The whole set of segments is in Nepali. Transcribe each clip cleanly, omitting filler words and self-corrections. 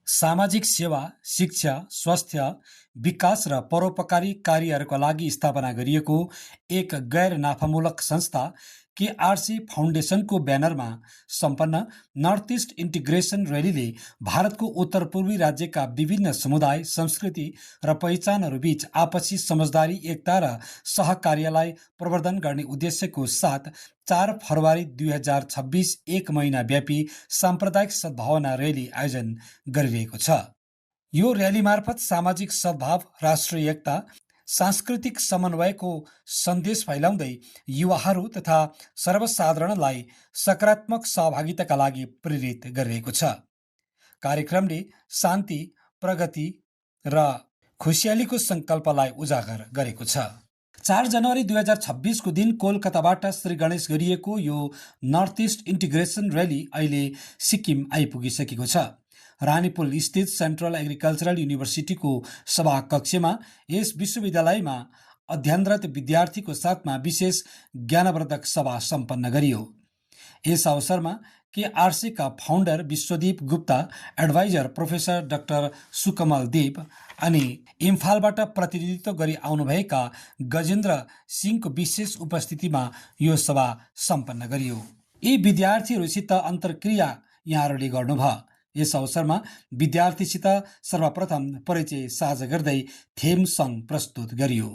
सामाजिक सेवा, शिक्षा, स्वास्थ्य, विकास र परोपकारी कार्यहरूका लागि स्थापना गरिएको एक गैर नाफामूलक संस्था केआरसी फाउन्डेसनको ब्यानरमा सम्पन्न नर्थ इस्ट इन्टिग्रेसन रैलीले भारतको उत्तरपूर्वी राज्यका विभिन्न समुदाय, संस्कृति र पहिचानहरू बीच आपसी समझदारी, एकता र सहकार्यलाई प्रवर्धन गर्ने उद्देश्यको साथ 4 फरवरी 2026 एक महिनाव्यापी साम्प्रदायिक सद्भावना रैली आयोजन गरिरहेको छ। यो रैली मार्फत सामाजिक सद्भाव, राष्ट्रिय एकता, सांस्कृतिक समन्वयको सन्देश फैलाउँदै युवाहरू तथा सर्वसाधारणलाई सकारात्मक सहभागिताका लागि प्रेरित गरिरहेको छ। कार्यक्रमले शान्ति, प्रगति र खुसियालीको संकल्पलाई उजागर गरेको छ। 4 जनवरी 2026 को दिन कोलकाताबाट श्री गणेश गरिएको यो नर्थ इस्ट इन्टिग्रेसन रैली अहिले सिक्किम आइपुगिसकेको छ। रानीपुल स्थित सेन्ट्रल एग्रिकल्चरल युनिभर्सिटीको सभा कक्षमा यस विश्वविद्यालयमा अध्ययनरत विद्यार्थीको साथमा विशेष ज्ञानवर्धक सभा सम्पन्न गरियो। यस अवसरमा केआरसी का founder Vishwadeep Gupta, adviser professor doctor Sukmal Dev अनि इम्फालबाट प्रतिनिधित्व गरी आउनुभएका गजेन्द्र सिंहको विशेष उपस्थितिमा यो सभा सम्पन्न गरियो। यी विद्यार्थीहरूसित अन्तर्क्रिया यहाँहरूले गर्नुभयो। यस अवसरमा विद्यार्थीसित सर्वप्रथम परिचय साझा गर्दै थेम सङ्ग प्रस्तुत गरियो।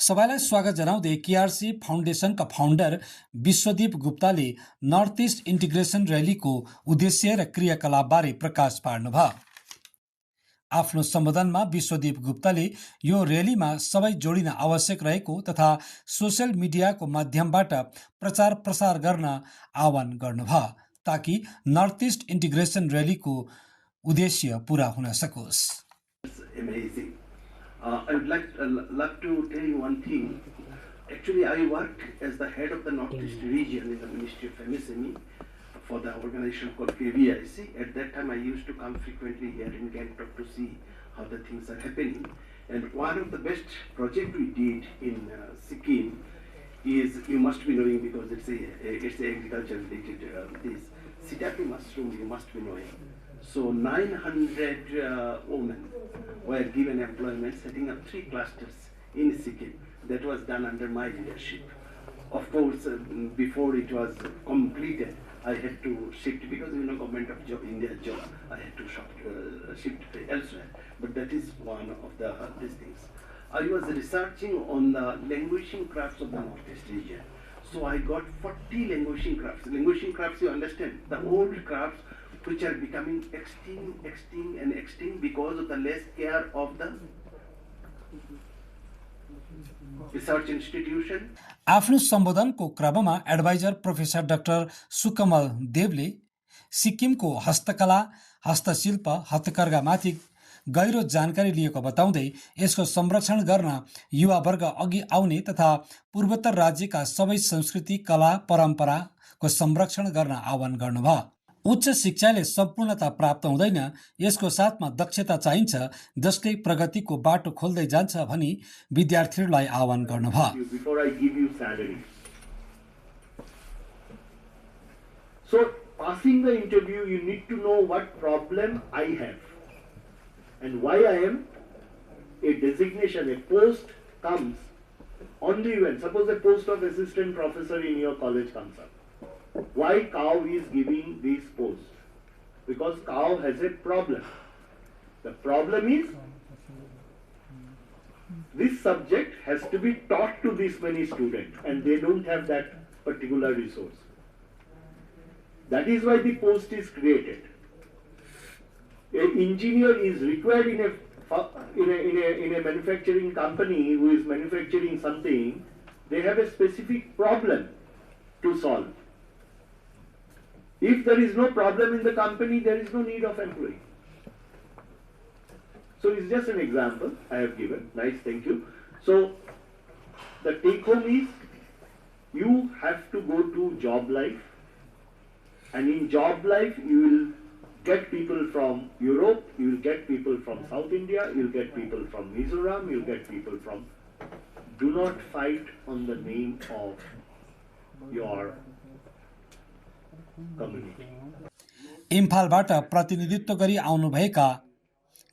सबैलाई स्वागत जनाउँदै केआरसी फाउन्डेसनका फाउन्डर विश्वदीप गुप्ताले नर्थ इस्ट इन्टिग्रेसन रैलीको उद्देश्य र क्रियाकलापबारे प्रकाश पार्नुभयो। आफ्नो सम्बोधनमा विश्वदीप गुप्ताले यो रैलीमा सबै जोडिन आवश्यक रहेको तथा सोशल मिडियाको माध्यमबाट प्रचार प्रसार गर्न आह्वान गर्नुभयो ताकि नर्थ इस्ट इन्टिग्रेसन रैलीको उद्देश्य पूरा हुन सकोस्। I would love to tell you one thing. Actually, I worked as the head of the Northeast region in the Ministry of MSME for the organization called KVIC. At that time, I used to come frequently here in Gangtok to see how the things are happening. And one of the best project we did in Sikkim is, you must be knowing because it's agriculture related, this Sitapi mushroom you must be knowing. So 900 women were given employment setting up 3 clusters in Sikkim. That was done under my leadership. Of course, before it was completed, I had to shift because government of India job. I had to shift elsewhere. But that is one of these things. I was researching on the languishing crafts of the Northeast region. So I got 40 languishing crafts. Languishing crafts, you understand, the old crafts which are becoming extinct because of the less care of the research institution. आफ्नो सम्बोधनको क्रममा एडभाइजर प्रोफेसर डाक्टर सुकमल देवले सिक्किमको हस्तकला, हस्तशिल्प, हस्तकर्घामाथि गहिरो जानकारी लिएको बताउँदै यसको संरक्षण गर्न युवावर्ग अघि आउने तथा पूर्वोत्तर राज्यका सबै संस्कृति, कला, परम्पराको संरक्षण गर्न आह्वान गर्नुभयो। उच्च शिक्षाले सम्पूर्णता प्राप्त हुँदैन, यसको साथमा दक्षता चाहिन्छ जसले प्रगतिको बाटो खोल्दै जान्छ भनी विद्यार्थीहरूलाई आह्वान गर्नुभयो। Before I give you salary. So passing the interview, you need to know what problem I have and why I am a designation, a post comes only when, suppose a post of assistant professor in your college comes up. Why COW is giving this post? Because COW has a problem. The problem is this subject has to be taught to this many students and they don't have that particular resource. That is why the post is created. An engineer is required in a in a manufacturing company who is manufacturing something, they have a specific problem to solve. If there is no problem in the company, there is no need of employee. So it's just an example I have given. Nice, thank you. So the take home is, you have to go to job life, and in job life you will get people from Europe, you will get people from South India, you will get people from Mizoram, you will get people from... Do not fight on the name of your community. इम्फालबाट प्रतिनिधित्व गरी आउनुभएका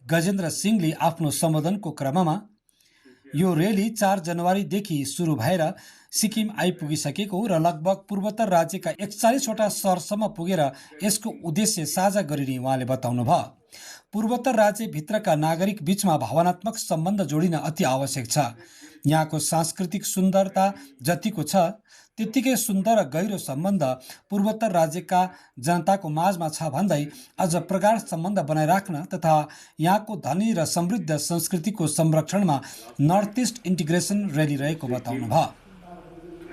गजेन्द्र सिंहले आफ्नो सम्बोधनको क्रममा यो रेली 4 जनवरीदेखि सुरु भएर सिक्किम आइपुगिसकेको र लगभग पूर्वोत्तर राज्यका 41वटा शहरसम्म पुगेर यसको उद्देश्य साझा गरिने उहाँले बताउनुभयो। पूर्वोत्तर राज्यभित्रका नागरिक बीचमा भावनात्मक सम्बन्ध जोडिन अति आवश्यक छ। यहाँको सांस्कृतिक सुन्दरता जतिको छ त्यतिकै सुन्दर र गहिरो सम्बन्ध पूर्वोत्तर राज्यका जनताको माझमा छ भन्दै अझ प्रगाढ सम्बन्ध बनाइराख्न तथा यहाँको धनी र समृद्ध संस्कृतिको संरक्षणमा नर्थ इस्ट इन्टिग्रेसन रैली रहेको बताउनुभयो।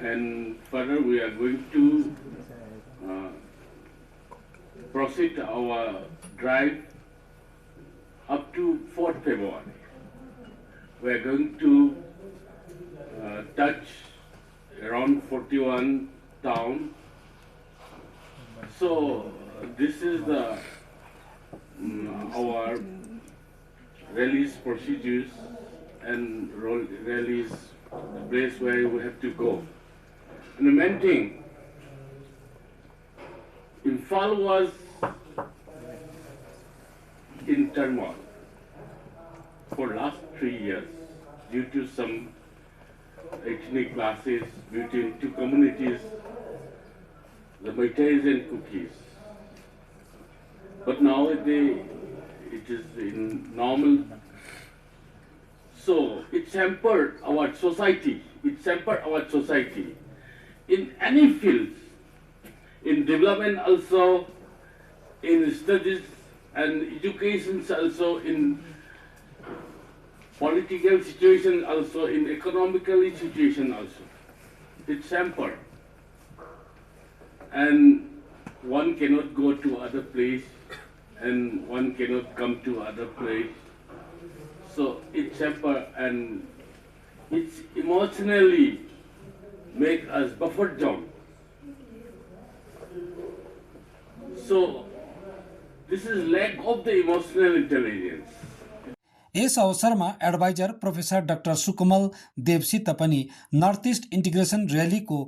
And further we are going to proceed our drive up to 4th February. We are going to touch around 41 towns. So this is the our rallies procedures and rallies, the place where we have to go. And the main thing, Imphal was in turmoil for last 3 years due to some ethnic clashes between two communities, the Meiteis and Kukis. But now it is in normal. So it hampered our society. It hampered our society in any fields, in development also, in studies and education also, in political situation also, in economical situation also. It's hampered. And one cannot go to other place and one cannot come to other place. So it's hampered and it's emotionally make us buffer zone. So this is lack of the emotional intelligence. यस अवसरमा एडभाइजर प्रोफेसर डाक्टर सुकुमल देवसित पनि नर्थ इस्ट इन्टिग्रेसन रैलीको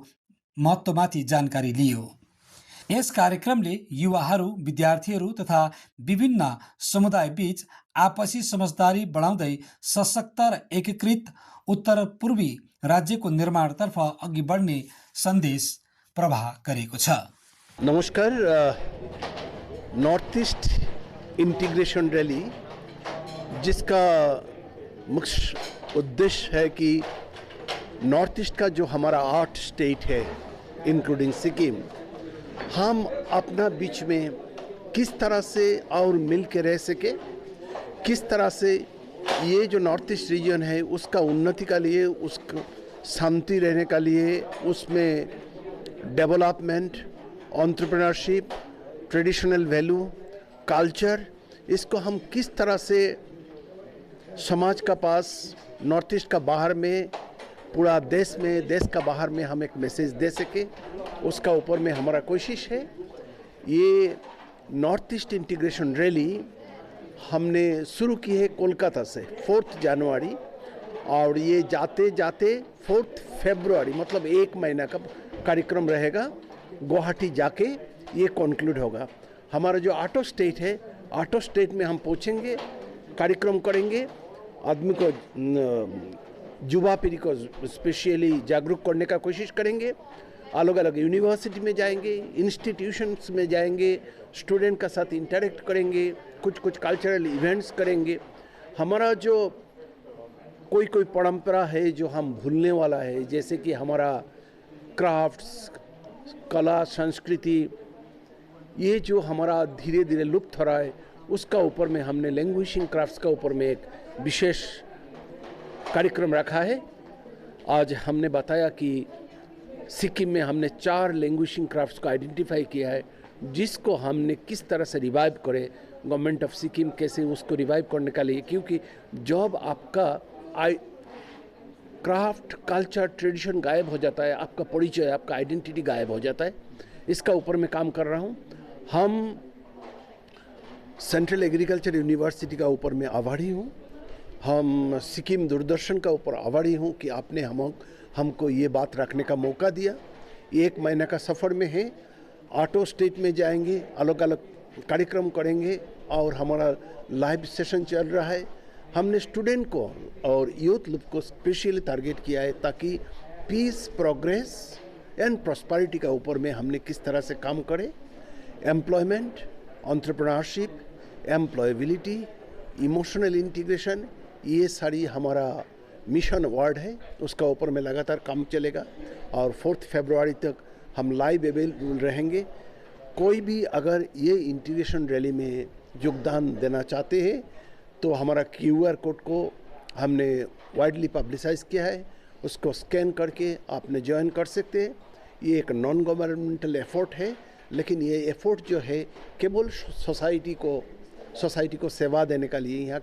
महत्त्वमाथि जानकारी लियो। यस कार्यक्रमले युवाहरू, विद्यार्थीहरू तथा विभिन्न समुदाय बीच आपसी समझदारी बढाउँदै सशक्त र एकीकृत उत्तर पूर्वी राज्यको निर्माणतर्फ अघि बढ्ने सन्देश प्रवाह गरेको छ। नमस्कार। नॉर्थ ईस्ट इंटीग्रेशन रैली जिसका मुख्य उद्देश्य है कि नॉर्थ ईस्ट का जो हमारा 8 स्टेट है इंक्लूडिंग सिक्किम, हम अपना बीच में किस तरह से और मिल के रह सके, किस तरह से ये जो नॉर्थ ईस्ट रीजन है उसका उन्नति का लिए, उसका शांति रहने का लिए, उसमें development, entrepreneurship, traditional value, culture, इसको हम किस तरह से समाज का पास, नॉर्थ ईस्ट का बाहर में, पूरा देश में, देश का बाहर में हम एक मैसेज दे सके, उसका ऊपर में हमारा कोशिश है। ये नॉर्थ ईस्ट इंटीग्रेशन रैली हमने शुरू की है कोलकाता से 4 जनवरी, और ये जाते जाते 4 फरवरी मतलब 1 महीना का कार्यक्रम रहेगा। गुवाहाटी जाके ये कंक्लूड होगा। हमारा जो 8 स्टेट है, 8 स्टेट में हम पहुँचेंगे, कार्यक्रम करेंगे, आदमी को, युवा पीढ़ी को स्पेशली जागरूक करने का कोशिश करेंगे। अलग अलग यूनिवर्सिटी में जाएंगे, इंस्टीट्यूशंस में जाएंगे, स्टूडेंट का साथ इंटरेक्ट करेंगे, कुछ कल्चरल इवेंट्स करेंगे। हमारा जो कोई परंपरा है जो हम भूलने वाला है, जैसे कि हमारा क्राफ्ट्स, कला, संस्कृति, ये जो हमारा धीरे धीरे लुप्त हो रहा है, उसका ऊपर में हमने लैंग्वेजिंग क्राफ्ट्स का ऊपर में एक विशेष कार्यक्रम रखा है। आज हमने बताया कि सिक्किम में हमने 4 लैंग्वेजिंग क्राफ्ट्स को आइडेंटिफाई किया है, जिसको हमने किस तरह से रिवाइव करे, गवर्नमेंट ऑफ सिक्किम कैसे उसको रिवाइव करने का लिए, क्योंकि जब आपका क्राफ्ट कल्चर ट्रेडिशन गायब हो जाता है, आपका परिचय आपका आइडेंटिटी गायब हो जाता है। इसका ऊपर मैं काम कर रहा हूँ। हम सेंट्रल एग्रीकल्चर यूनिवर्सिटी का ऊपर मैं आभारी हूँ। हम सिक्किम दूरदर्शन का ऊपर आभारी हूँ कि आपने हमको ये बात रखने का मौका दिया। 1 महीने का सफ़र में है, 8 स्टेट में जाएंगे, अलग अलग कार्यक्रम करेंगे और हमारा लाइव सेशन चल रहा है। हमने स्टूडेंट को और यूथ लोग को स्पेशली टारगेट किया है ताकि पीस, प्रोग्रेस एंड प्रॉस्पेरिटी का ऊपर में हमने किस तरह से काम करें। Employment, entrepreneurship, employability, emotional integration, ये सारी हमारा मिशन वर्ड है, उसका ऊपर में लगातार काम चलेगा और 4 फरवरी तक हम लाइव अवेलेबल रहेंगे। कोई भी अगर ये इंटीग्रेशन रैली में योगदान देना चाहते हैं तो हमारा QR कोड को हमने वाइडली पब्लिसाइज किया है, उसको स्कैन करके आपने ज्वाइन कर सकते हैं। ये एक नॉन गवर्नमेंटल एफर्ट है, लेकिन ये एफर्ट जो है केवल सोसाइटी को सेवा देने का लिए,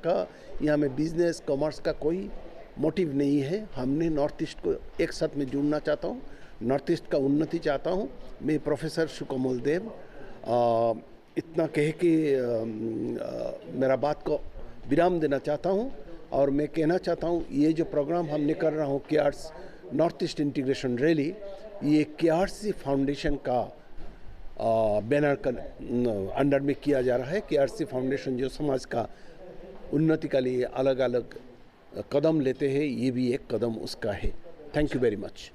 यहाँ में बिजनेस कॉमर्स का कोई मोटिव नहीं है। हमने नॉर्थ ईस्ट को एक साथ में जोड़ना चाहता हूँ, नॉर्थ ईस्ट का उन्नति चाहता हूँ। मैं प्रोफेसर सुकोमल देव इतना कह के मेरा बात को विराम देना चाहता हूँ और मैं कहना चाहता हूँ ये जो प्रोग्राम हमने कर रहा हूँ KRC north east integration rally, ये KRC फाउंडेशन का बैनर का अंडर में किया जा रहा है। KRC फाउंडेशन जो समाज का उन्नति के लिए अलग अलग कदम लेते हैं, ये भी एक कदम उसका है। Thank you very much.